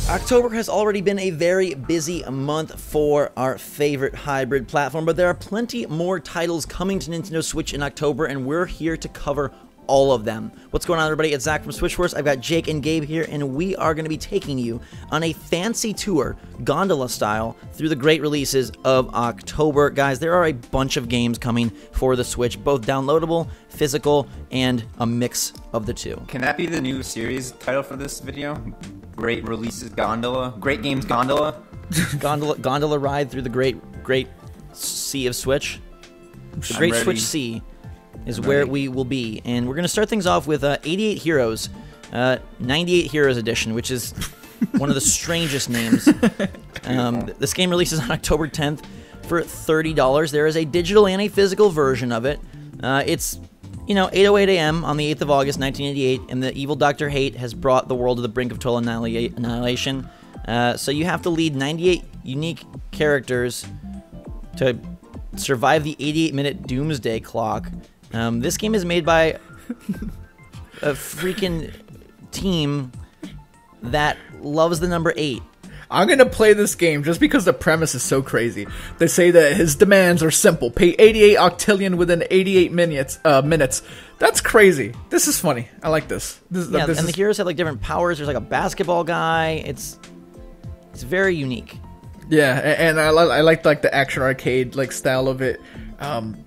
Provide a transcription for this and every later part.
October has already been a very busy month for our favorite hybrid platform, but there are plenty more titles coming to Nintendo Switch in October, and we're here to cover all of them. What's going on, everybody? It's Zach from Switchforce. I've got Jake and Gabe here, and we are going to be taking you on a fancy tour, gondola style, through the great releases of October. Guys, there are a bunch of games coming for the Switch, both downloadable, physical, and a mix of the two. Can that be the new series title for this video? Great releases gondola? Great games gondola? Gondola ride through the great sea of Switch. The Great Switch Sea is where we will be. And we're going to start things off with 88 Heroes, 98 Heroes Edition, which is one of the strangest names. This game releases on October 10th for $30. There is a digital and a physical version of it. It's 8:08 a.m. on the 8th of August, 1988, and the evil Dr. Hate has brought the world to the brink of total annihilation. So you have to lead 98 unique characters to survive the 88-minute doomsday clock. This game is made by a freaking team that loves the number 8. I'm going to play this game just because the premise is so crazy. They say that his demands are simple. Pay 88 octillion within 88 minutes. That's crazy. This is funny. I like this. The heroes have like different powers. There's like a basketball guy. It's very unique. Yeah, and I like the action arcade like style of it. October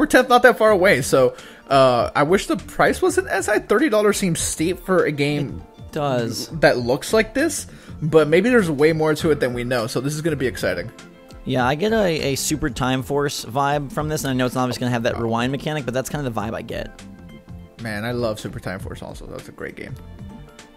10th, not that far away. So I wish the price wasn't as high. $30 seems steep for a game. Does that looks like this, but maybe there's way more to it than we know, so this is going to be exciting. Yeah, I get a Super Time Force vibe from this, and I know it's not just going to have that rewind mechanic, but that's kind of the vibe I get. Man, I love Super Time Force also. That's a great game.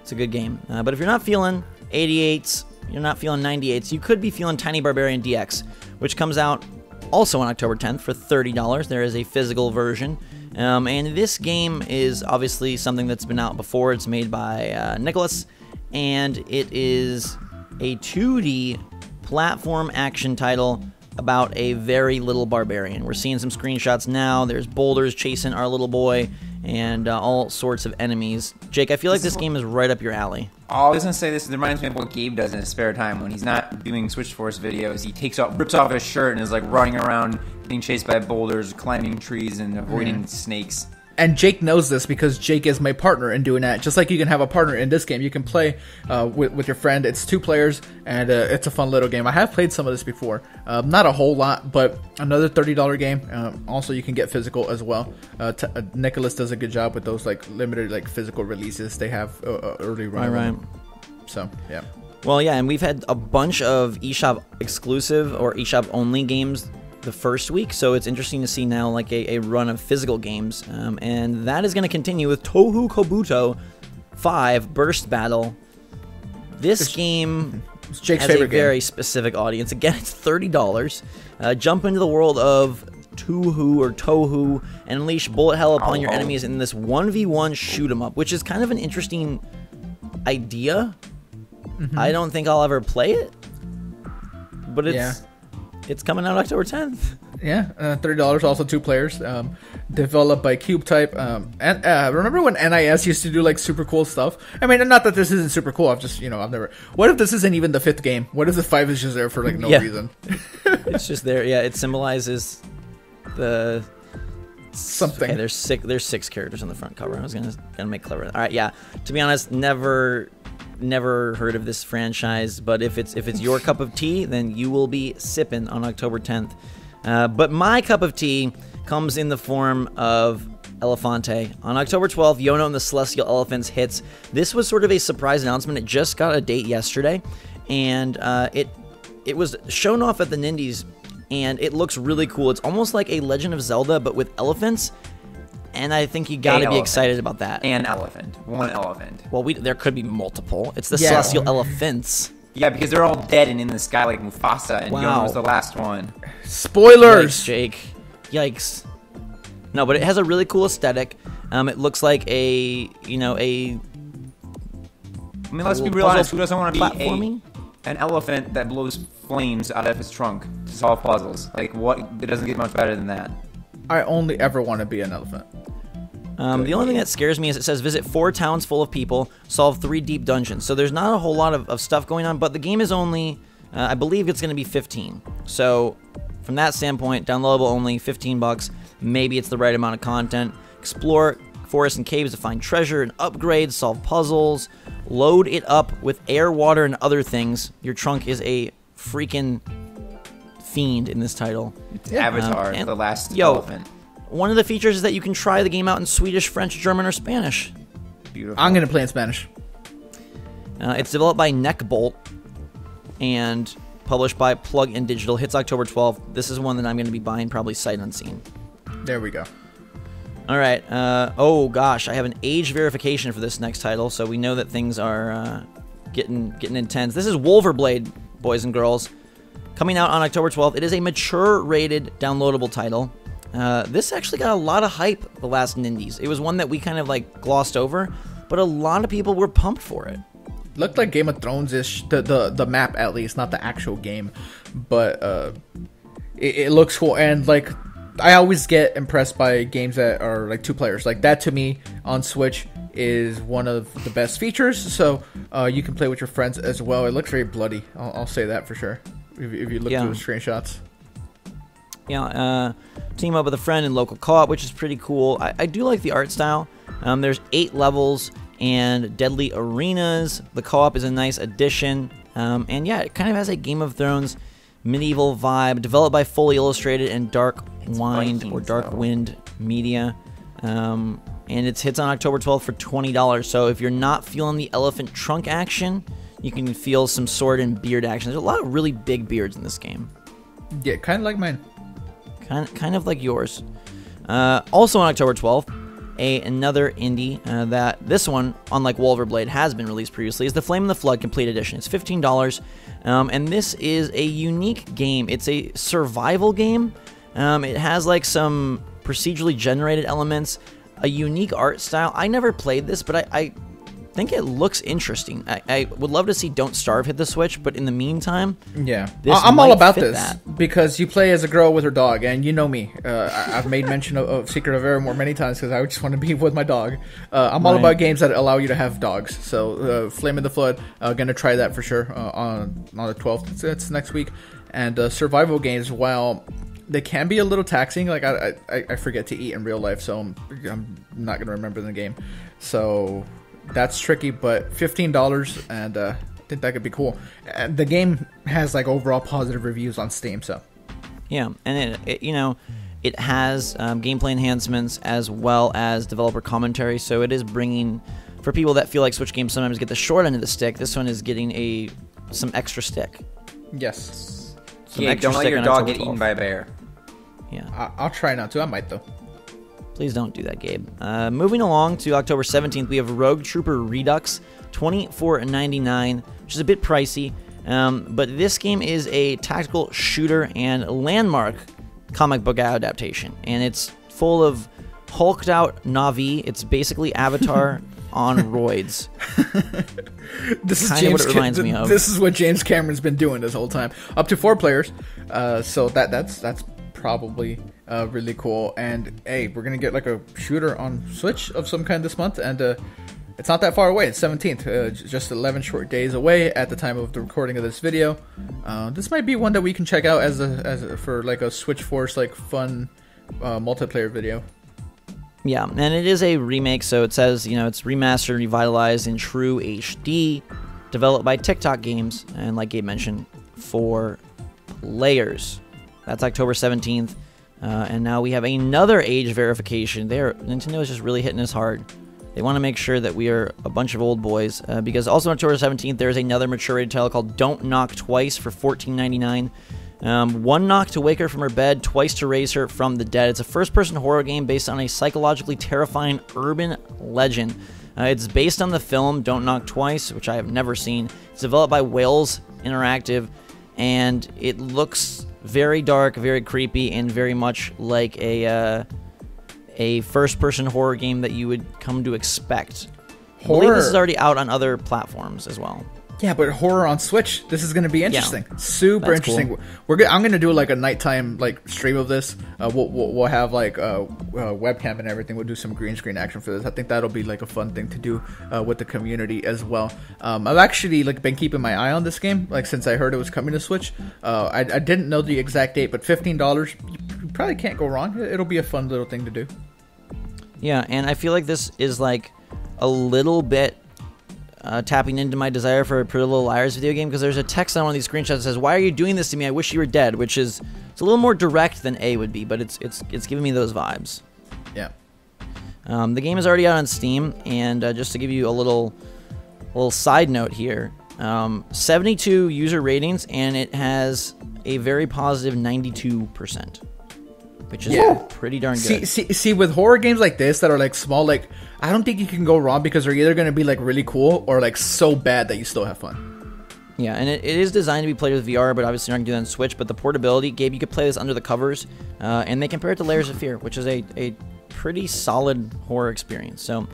It's a good game. But if you're not feeling 88s, you're not feeling 98s, you could be feeling Tiny Barbarian DX, which comes out also on October 10th for $30. There is a physical version. And this game is obviously something that's been out before. It's made by Nicholas, and it is a 2D platform action title about a very little barbarian. We're seeing some screenshots now. There's boulders chasing our little boy, and all sorts of enemies. Jake, I feel like this game is right up your alley. Oh, I was going to say this reminds me of what Gabe does in his spare time. When he's not doing Switch Force videos, he rips off his shirt and is like running around, getting chased by boulders, climbing trees, and avoiding snakes. And Jake knows this because Jake is my partner in doing that. Just like you can have a partner in this game, you can play with your friend. It's 2 players, and it's a fun little game. I have played some of this before. Not a whole lot, but another $30 game. Also, you can get physical as well. Nicholas does a good job with those like limited like physical releases they have early on. Right. So, yeah. Well, yeah, and we've had a bunch of eShop exclusive or eShop only games the first week, so it's interesting to see now like a run of physical games, and that is going to continue with Touhou Kobuto 5 Burst Battle. This game Jake's has favorite a very game. Specific audience. Again, it's $30. Jump into the world of Touhou and unleash bullet hell upon your enemies in this 1v1 shoot 'em up, which is kind of an interesting idea. I don't think I'll ever play it, but it's coming out October 10th. Yeah, $30, also 2 players. Developed by Cube Type. And remember when NIS used to do like super cool stuff? I mean, not that this isn't super cool. I've never. What if this isn't even the 5th game? What if the 5 is just there for like no reason? It's just there. Yeah, it symbolizes the something. Okay, there's 6 characters on the front cover. I was gonna make clever. All right, yeah. To be honest, never heard of this franchise, but if it's your cup of tea, then you will be sipping on October 10th. But my cup of tea comes in the form of Elefante. On October 12th, Yono and the Celestial Elephants hits. This was sort of a surprise announcement. It just got a date yesterday, and it was shown off at the Nindies, and it looks really cool. It's almost like a Legend of Zelda, but with elephants. And I think you got to be excited about that. An elephant. One elephant. Well, there could be multiple. It's the Celestial Elephants. Yeah, because they're all dead and in the sky like Mufasa, and Yono was the last one. Spoilers! Yikes, Jake. Yikes. No, but it has a really cool aesthetic. It looks like I mean, let's be real honest. Who doesn't want to be an elephant that blows flames out of his trunk to solve puzzles? Like, what? It doesn't get much better than that. I only ever want to be an elephant. The only thing that scares me is it says visit 4 towns full of people, solve 3 deep dungeons. So there's not a whole lot of stuff going on, but the game is only, I believe it's going to be 15. So from that standpoint, downloadable only, 15 bucks. Maybe it's the right amount of content. Explore forests and caves to find treasure and upgrades, solve puzzles, load it up with air, water, and other things. Your trunk is a freaking fiend in this title. It's Avatar, the last elephant. One of the features is that you can try the game out in Swedish, French, German, or Spanish. Beautiful. I'm going to play in Spanish. It's developed by Neckbolt and published by Plug-in Digital. Hits October 12th. This is one that I'm going to be buying probably sight unseen. There we go. All right. Oh, gosh. I have an age verification for this next title, so we know that things are getting intense. This is Wolverblade, boys and girls. Coming out on October 12th. It is a mature-rated downloadable title. This actually got a lot of hype the last Nindies. It was one that we kind of like glossed over, but a lot of people were pumped for it. Looked like Game of Thrones-ish, the map at least, not the actual game, but it looks cool. And like, I always get impressed by games that are like 2 players. Like that to me on Switch is one of the best features. So you can play with your friends as well. It looks very bloody. I'll say that for sure. If you look through the screenshots. Yeah, team up with a friend in local co-op, which is pretty cool. I do like the art style. There's 8 levels and deadly arenas. The co-op is a nice addition. And yeah, it kind of has a Game of Thrones medieval vibe, developed by Fully Illustrated and Dark Wind Media. And it hits on October 12th for $20. So if you're not feeling the elephant trunk action, you can feel some sword and beard action. There's a lot of really big beards in this game. Yeah, kind of like mine. Kind of like yours. Also on October 12th, another indie that this one, unlike Wolverblade, has been released previously, is the Flame in the Flood Complete Edition. It's $15, and this is a unique game. It's a survival game. It has like some procedurally generated elements, a unique art style. I never played this, but I think it looks interesting. I would love to see Don't Starve hit the Switch, but in the meantime, yeah, I'm all about this because you play as a girl with her dog, and you know me. I've made mention of Secret of Evermore many times because I just want to be with my dog. I'm all about games that allow you to have dogs. So Flame in the Flood, gonna try that for sure on the 12th. It's next week. And survival games, while they can be a little taxing, like I forget to eat in real life, so I'm not gonna remember the game. So that's tricky, but $15, and I think that could be cool. And the game has like overall positive reviews on Steam, so yeah, and it has gameplay enhancements as well as developer commentary. So it is bringing, for people that feel like Switch games sometimes get the short end of the stick, this one is getting some extra stick. Yes. Yeah, don't let your dog get eaten by a bear. Yeah, I'll try not to. I might though. Please don't do that, Gabe. Moving along to October 17th, we have Rogue Trooper Redux, $24.99, which is a bit pricey. But this game is a tactical shooter and landmark comic book adaptation. And it's full of hulked out Na'vi. It's basically Avatar on roids. This is kind of what it reminds me of. This is what James Cameron's been doing this whole time. Up to 4 players. So that's probably really cool. And hey, we're gonna get like a shooter on Switch of some kind this month, and it's not that far away. It's 17th, just 11 short days away at the time of the recording of this video. This might be one that we can check out for like a Switch Force like fun multiplayer video. Yeah, and it is a remake, so it says it's remastered, revitalized in true HD, developed by TikTok Games, and like Gabe mentioned, 4 players. That's October 17th. And now we have another age verification. Nintendo is just really hitting us hard. They want to make sure that we are a bunch of old boys. Because also on October 17th, there's another mature rated title called Don't Knock Twice for $14.99. 1 knock to wake her from her bed, twice to raise her from the dead. It's a first-person horror game based on a psychologically terrifying urban legend. It's based on the film Don't Knock Twice, which I have never seen. It's developed by Wales Interactive, and it looks very dark, very creepy, and very much like a first-person horror game that you would come to expect. I believe this is already out on other platforms as well. Yeah, but horror on Switch. This is going to be interesting. Yeah. Super That's interesting. cool. I'm going to do like a nighttime like stream of this. We'll have like webcam and everything. We'll do some green screen action for this. I think that'll be like a fun thing to do with the community as well. I've actually like been keeping my eye on this game like since I heard it was coming to Switch. I didn't know the exact date, but $15, you probably can't go wrong. It'll be a fun little thing to do. Yeah, and I feel like this is like a little bit tapping into my desire for a Pretty Little Liars video game, because there's a text on one of these screenshots that says, "Why are you doing this to me? I wish you were dead," which is it's a little more direct than A would be, but it's giving me those vibes. Yeah. The game is already out on Steam, and just to give you a little side note here, 72 user ratings, and it has a very positive 92%, which is pretty darn good. See, with horror games like this that are like small, like I don't think you can go wrong because they're either going to be like really cool or like so bad that you still have fun. Yeah, and it is designed to be played with VR, but obviously you're not going to do that on Switch. But the portability, Gabe, you could play this under the covers, and they compare it to Layers of Fear, which is a pretty solid horror experience. So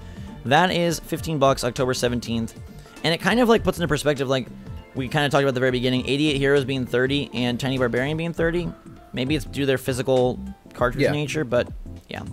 that is $15, October 17th. And it kind of like puts into perspective, like we kind of talked about at the very beginning, 88 Heroes being 30 and Tiny Barbarian being 30. Maybe it's due to their physical cartridge nature, but yeah.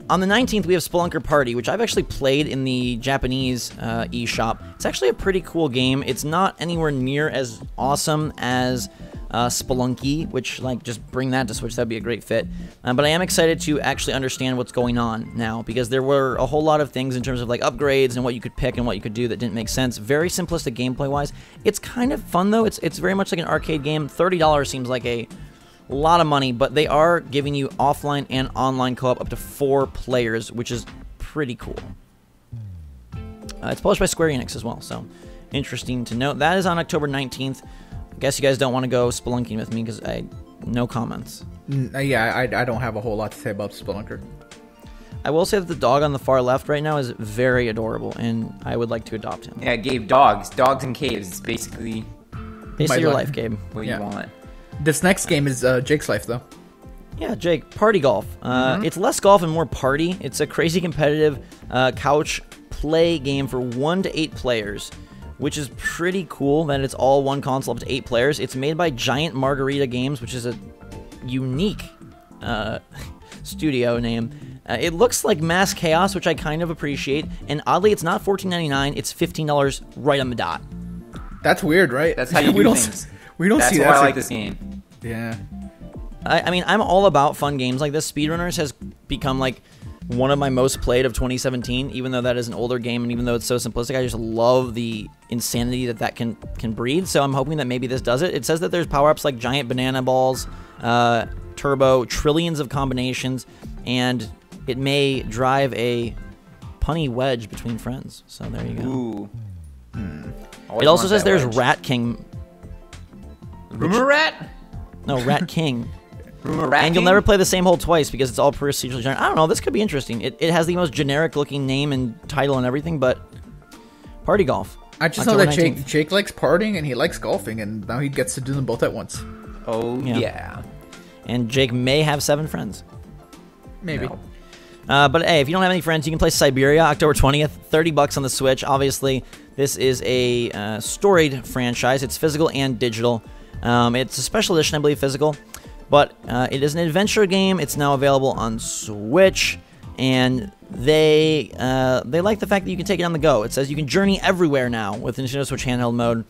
On the 19th, we have Spelunker Party, which I've actually played in the Japanese eShop. It's actually a pretty cool game. It's not anywhere near as awesome as Spelunky, which, like, just bring that to Switch. That'd be a great fit. But I am excited to actually understand what's going on now, because there were a whole lot of things in terms of, like, upgrades and what you could pick and what you could do that didn't make sense. Very simplistic gameplay-wise. It's kind of fun, though. It's very much like an arcade game. $30 seems like a lot of money, but they are giving you offline and online co-op up to 4 players, which is pretty cool. It's published by Square Enix as well, so interesting to note. That is on October 19th. I guess you guys don't want to go spelunking with me because no comments. Yeah, I don't have a whole lot to say about Spelunker. I will say that the dog on the far left right now is very adorable, and I would like to adopt him. Yeah, Gabe, dogs in caves. It's basically your life, Gabe. What you want. This next game is Jake's life, though. Yeah, Jake, Party Golf. It's less golf and more party. It's a crazy competitive couch play game for 1 to 8 players, which is pretty cool that it's all one console up to 8 players. It's made by Giant Margarita Games, which is a unique studio name. It looks like Mass Chaos, which I kind of appreciate, and oddly, it's not $14.99. It's $15 right on the dot. That's weird, right? That's how you do things. We don't see that. That's why I like this game. Yeah. I mean, I'm all about fun games like this. Speedrunners has become, like, one of my most played of 2017, even though that is an older game, and even though it's so simplistic, I just love the insanity that can breed, so I'm hoping that maybe this does it. It says that there's power-ups like giant banana balls, turbo, trillions of combinations, and it may drive a punny wedge between friends, so there you go. Ooh. It also says there's Rat King. Rumor Rat? No, Rat King. Rumor Rat And you'll King? never play the same hole twice because it's all procedurally generated. I don't know, this could be interesting. It has the most generic looking name and title and everything, but Party Golf. I just know that Jake likes partying and he likes golfing, and now he gets to do them both at once. Oh, yeah. And Jake may have 7 friends. Maybe. No. But hey, if you don't have any friends, you can play Siberia, October 20th, $30 on the Switch. Obviously, this is a storied franchise. It's physical and digital. It's a special edition, I believe, physical. But it is an adventure game. It's now available on Switch. And they like the fact that you can take it on the go. It says you can journey everywhere now with Nintendo Switch handheld mode.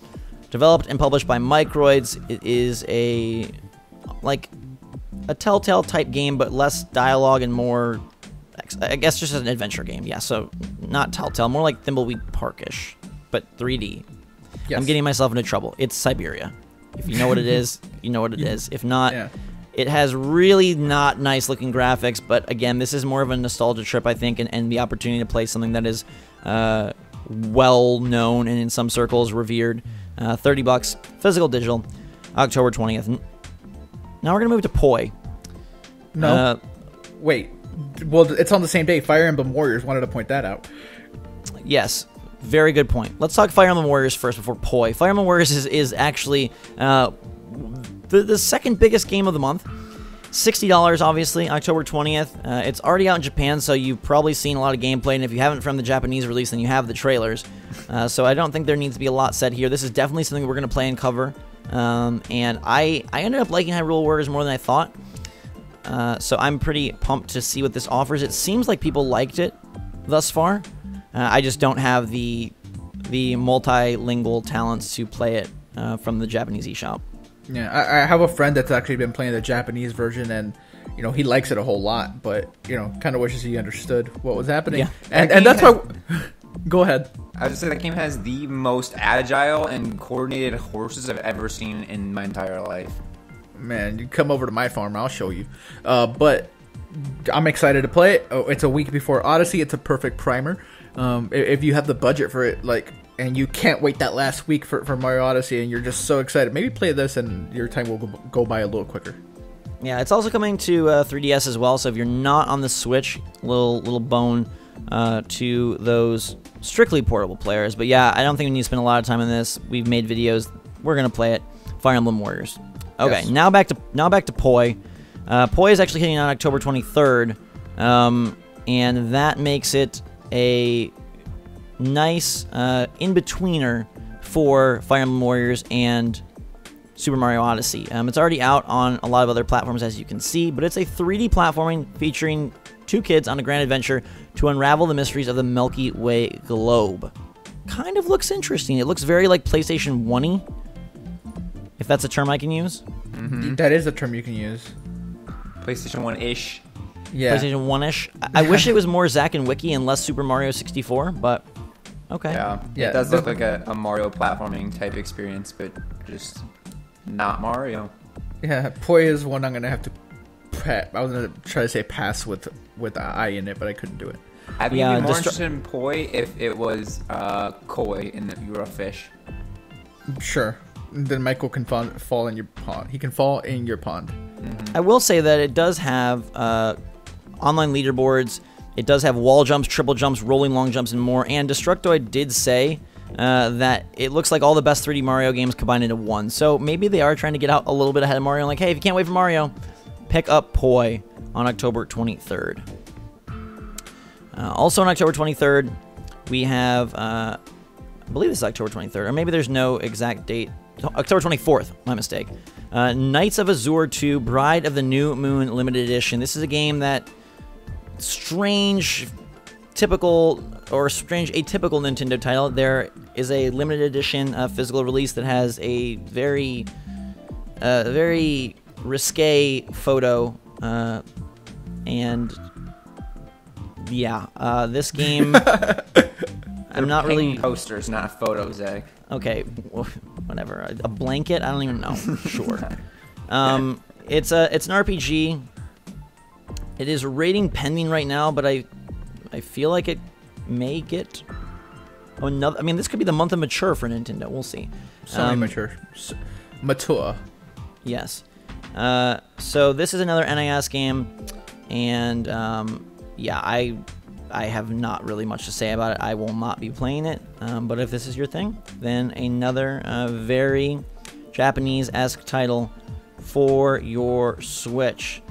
Developed and published by Microids. It is a Telltale type game, but less dialogue and more, I guess, just an adventure game. Yeah, so not Telltale, more like Thimbleweed Park-ish, but 3D. Yes. I'm getting myself into trouble. It's Siberia. If you know what it is, you know what it is. If not, it has really not nice looking graphics, but again, this is more of a nostalgia trip, I think, and the opportunity to play something that is well known and in some circles revered. $30, physical, digital, October 20th. Now we're going to move to Poi. No. Wait. Well, it's on the same day. Fire Emblem Warriors, wanted to point that out. Yes. Very good point. Let's talk Fire Emblem Warriors first before Poi. Fire Emblem Warriors is actually the second biggest game of the month. $60, obviously, October 20th. It's already out in Japan, so you've probably seen a lot of gameplay, and if you haven't from the Japanese release, then you have the trailers. So I don't think there needs to be a lot said here. This is definitely something we're going to play and cover. And I ended up liking Hyrule Warriors more than I thought. So I'm pretty pumped to see what this offers. It seems like people liked it thus far. I just don't have the multilingual talents to play it from the Japanese eShop. Yeah, I have a friend that's actually been playing the Japanese version, and he likes it a whole lot, but kind of wishes he understood what was happening. Yeah. And that's why. Go ahead. I was just say that game has the most agile and coordinated horses I've ever seen in my entire life. Man, you come over to my farm, I'll show you. But I'm excited to play it. Oh, it's a week before Odyssey. It's a perfect primer. If you have the budget for it, and you can't wait that last week for Mario Odyssey, and you're just so excited, maybe play this and your time will go by a little quicker. Yeah, it's also coming to 3DS as well, so if you're not on the Switch, little bone to those strictly portable players. But yeah, I don't think we need to spend a lot of time on this. We've made videos. We're going to play it. Fire Emblem Warriors. Okay, yes. Now back to Poi. Poi is actually hitting on October 23rd, and that makes it a nice in-betweener for Fire Emblem Warriors and Super Mario Odyssey. It's already out on a lot of other platforms, as you can see, but it's a 3D platforming featuring two kids on a grand adventure to unravel the mysteries of the Milky Way globe. Kind of looks interesting. It looks very like PlayStation 1-y, if that's a term I can use. Mm-hmm. That is a term you can use. PlayStation 1-ish. Yeah. PlayStation 1-ish. I wish it was more Zack and Wiki and less Super Mario 64, but okay. Yeah, it does look like a Mario platforming type experience, but just not Mario. Yeah, Poi is one I'm going to have to I was going to try to say pass with an I in it, but I couldn't do it. I'd be more interested in Poi if it was koi and that you were a fish. Sure. Then Michael can fall in your pond. He can fall in your pond. Mm-hmm. I will say that it does have online leaderboards. It does have wall jumps, triple jumps, rolling long jumps, and more. And Destructoid did say that it looks like all the best 3D Mario games combined into one. So maybe they are trying to get out a little bit ahead of Mario. Like, hey, if you can't wait for Mario, pick up Poi on October 23rd. Also on October 23rd, we have, I believe this is October 23rd, or maybe there's no exact date. October 24th, my mistake. Knights of Azure 2, Bride of the New Moon Limited Edition. This is a game that strange atypical Nintendo title. There is a limited edition physical release that has a very risque photo, and yeah, this game. I'm not really posters, not photos, Zach. Okay, whatever. A blanket? I don't even know. Sure. It's an RPG. It is rating pending right now, but I feel like it may get another. I mean, this could be the month of mature for Nintendo. We'll see. Mature. Yes. So this is another NIS game, and yeah, I have not really much to say about it. I will not be playing it, but if this is your thing, then another very Japanese-esque title for your Switch.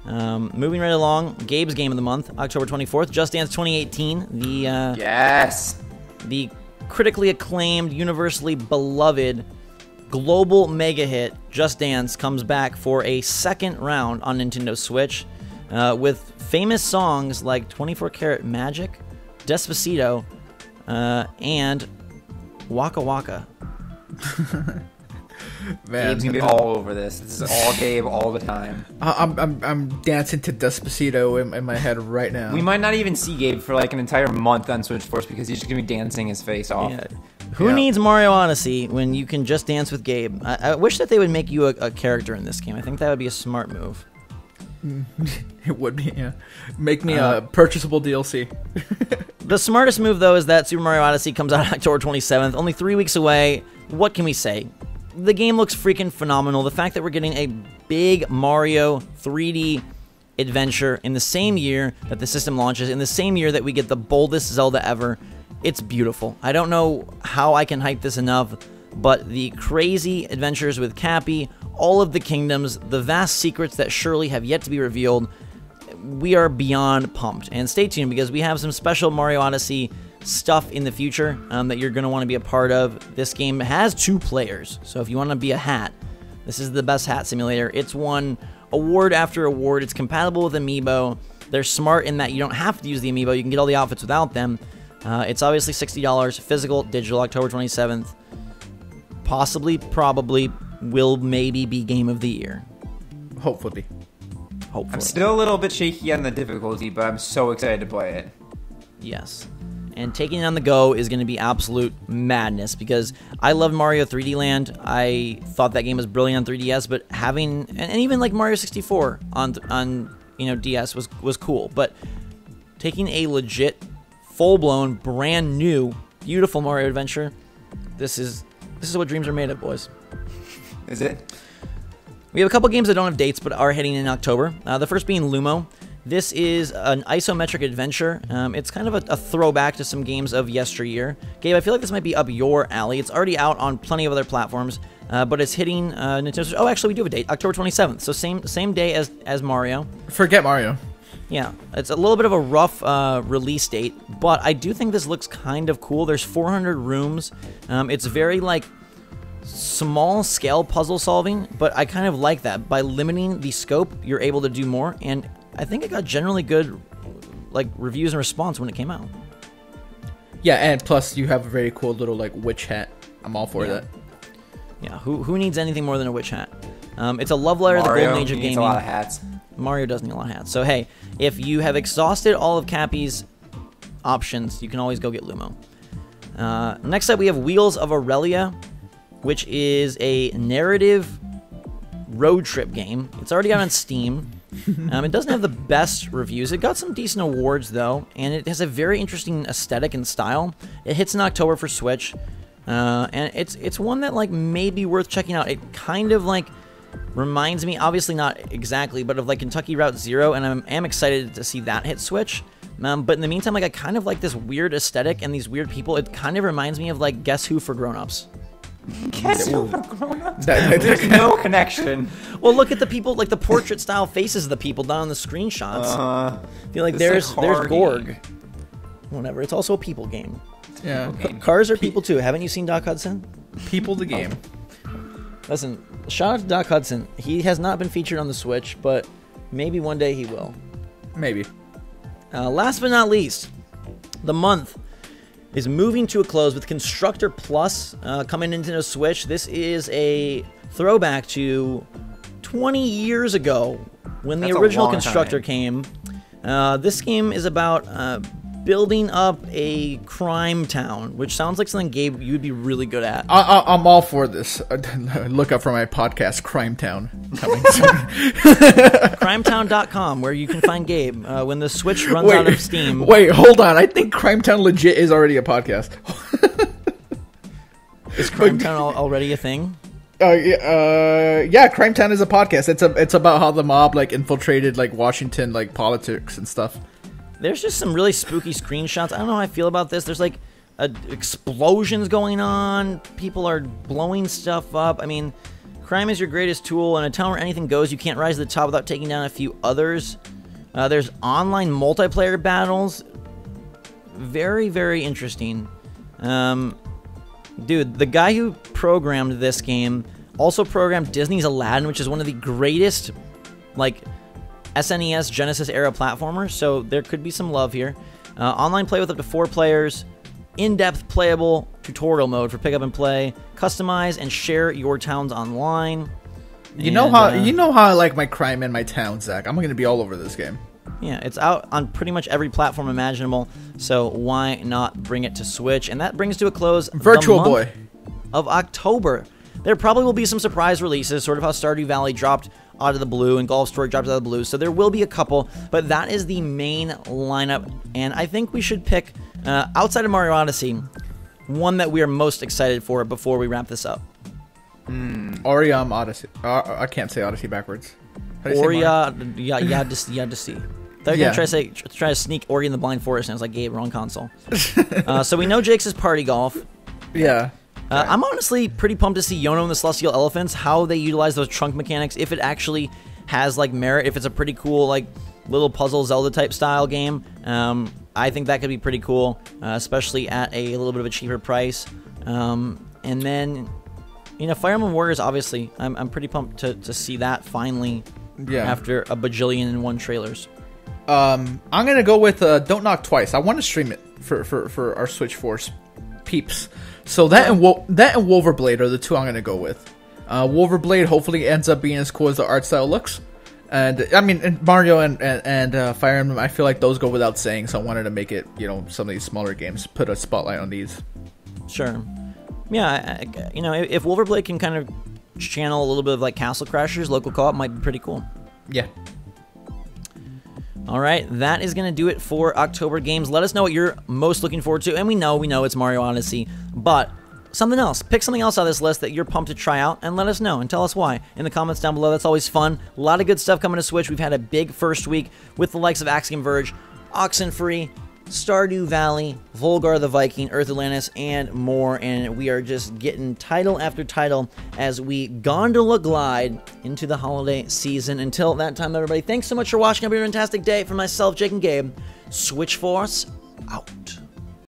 Moving right along, Gabe's Game of the Month, October 24th, Just Dance 2018. The critically acclaimed, universally beloved, global mega hit, Just Dance, comes back for a second round on Nintendo Switch. With famous songs like 24 Karat Magic, Despacito, and Waka Waka. Man, Gabe's gonna be all over this. This is all Gabe all the time. I'm dancing to Despacito in my head right now. We might not even see Gabe for like an entire month on Switch Force because he's just gonna be dancing his face off. Yeah. Who needs Mario Odyssey when you can just dance with Gabe? I wish that they would make you a character in this game. I think that would be a smart move. It would be, yeah. Make me a purchasable DLC. The smartest move, though, is that Super Mario Odyssey comes out October 27th, only 3 weeks away. What can we say? The game looks freaking phenomenal. The fact that we're getting a big Mario 3D adventure in the same year that the system launches, in the same year that we get the boldest Zelda ever, it's beautiful. I don't know how I can hype this enough, but the crazy adventures with Cappy all of the kingdoms, the vast secrets that surely have yet to be revealed. We are beyond pumped. And stay tuned because we have some special Mario Odyssey stuff in the future that you're going to want to be a part of. This game has 2 players, so if you want to be a hat, this is the best hat simulator. It's won award after award. It's compatible with Amiibo. They're smart in that you don't have to use the Amiibo. You can get all the outfits without them. It's obviously $60, physical, digital, October 27th. Possibly, probably, will maybe be Game of the Year. Hopefully. I'm still a little bit shaky on the difficulty, but I'm so excited to play it. Yes. And taking it on the go is going to be absolute madness because I loved Mario 3D Land. I thought that game was brilliant on 3DS, but having and even like Mario 64 on DS was cool. But taking a legit, full-blown, brand new, beautiful Mario adventure, this is what dreams are made of, boys. Is it? We have a couple games that don't have dates but are hitting in October. The first being Lumo. This is an isometric adventure. It's kind of a throwback to some games of yesteryear. Gabe, I feel like this might be up your alley. It's already out on plenty of other platforms, but it's hitting Nintendo Switch. Oh, actually, we do have a date, October 27th. So same day as Mario. Forget Mario. Yeah, it's a little bit of a rough release date, but I do think this looks kind of cool. There's 400 rooms. It's very like small scale puzzle solving, but I kind of like that. By limiting the scope, you're able to do more, and I think it got generally good like reviews and response when it came out. Yeah, and plus you have a very cool little like witch hat. I'm all for that. Yeah, who needs anything more than a witch hat? It's a love letter to the golden age of gaming. Needs a lot of hats. Mario does need a lot of hats. So hey, if you have exhausted all of Cappy's options, you can always go get Lumo. Next up, we have Wheels of Aurelia, which is a narrative road trip game. It's already out on Steam. It doesn't have the best reviews. It got some decent awards, though, and it has a very interesting aesthetic and style. It hits in October for Switch, and it's one that like may be worth checking out. It kind of like reminds me, obviously not exactly, but of like Kentucky Route Zero, and I am excited to see that hit Switch. But in the meantime, like I kind of like this weird aesthetic and these weird people. It kind of reminds me of like Guess Who for grown-ups. Guess Who for grown-ups? There's no connection. Well, look at the people, like the portrait-style faces of the people down on the screenshots. I feel like there's Gorg. Whatever. It's also a people game. Yeah. Cars are people too. Haven't you seen Doc Hudson? People the game. Listen, shout out to Doc Hudson. He has not been featured on the Switch, but maybe one day he will. Maybe. Last but not least, the month is moving to a close with Constructor Plus coming into the Switch. This is a throwback to 20 years ago when the original Constructor came. This game is about building up a crime town, which sounds like something, Gabe, you'd be really good at. I'm all for this. Look up for my podcast, Crime Town, coming soon. Crimetown.com, where you can find Gabe when the Switch runs out of Steam. Wait, hold on. I think Crime Town legit is already a podcast. Is Crime Town already a thing? Yeah, Crime Town is a podcast. It's about how the mob like infiltrated like Washington like politics and stuff. There's just some really spooky screenshots. I don't know how I feel about this. There's like explosions going on. People are blowing stuff up. I mean, crime is your greatest tool. In a town where anything goes, you can't rise to the top without taking down a few others. There's online multiplayer battles. Very, very interesting. Dude, the guy who programmed this game also programmed Disney's Aladdin, which is one of the greatest, like, SNES Genesis era platformers, so there could be some love here. Online play with up to 4 players, in-depth playable tutorial mode for pick up and play, customize and share your towns online. You know how I like my crime in my town, Zach. I'm going to be all over this game. Yeah, it's out on pretty much every platform imaginable, so why not bring it to Switch? And that brings to a close Virtual Boy of October. There probably will be some surprise releases, sort of how Stardew Valley dropped out of the blue and Golf Story dropped out of the blue, so there will be a couple, but that is the main lineup, and I think we should pick, outside of Mario Odyssey, one that we are most excited for before we wrap this up. Oriam Odyssey. I can't say Odyssey backwards. Odyssey. They're going to try to sneak Ori in the Blind Forest, and I was like, Gabe, wrong console. So we know Jake's is Party Golf. Yeah. I'm honestly pretty pumped to see Yono and the Celestial Elephants, how they utilize those trunk mechanics, if it actually has like merit, if it's a pretty cool like little puzzle Zelda type style game. I think that could be pretty cool, especially at a little bit of a cheaper price. And then, you know, Fire Emblem Warriors, obviously, I'm pretty pumped to see that finally after a bajillion and one trailers. I'm gonna go with Don't Knock Twice. I want to stream it for our Switch Force peeps. So that and Wolverblade are the two I'm gonna go with. Wolverblade hopefully ends up being as cool as the art style looks. And I mean, and Mario and Fire Emblem, I feel like those go without saying. So I wanted to make it, you know, some of these smaller games, put a spotlight on these. Sure. Yeah, you know, if Wolverblade can kind of channel a little bit of like Castle Crashers, local co-op might be pretty cool. Yeah. All right, that is going to do it for October games. Let us know what you're most looking forward to. And we know it's Mario Odyssey, but something else. Pick something else out of this list that you're pumped to try out, and let us know and tell us why in the comments down below. That's always fun. A lot of good stuff coming to Switch. We've had a big first week with the likes of Axiom Verge, Oxenfree, Stardew Valley, Volgar the Viking, Earth Atlantis, and more. And we are just getting title after title as we gondola glide into the holiday season. Until that time, everybody, thanks so much for watching. Have a fantastic day. For myself, Jake, and Gabe, Switch Force, out.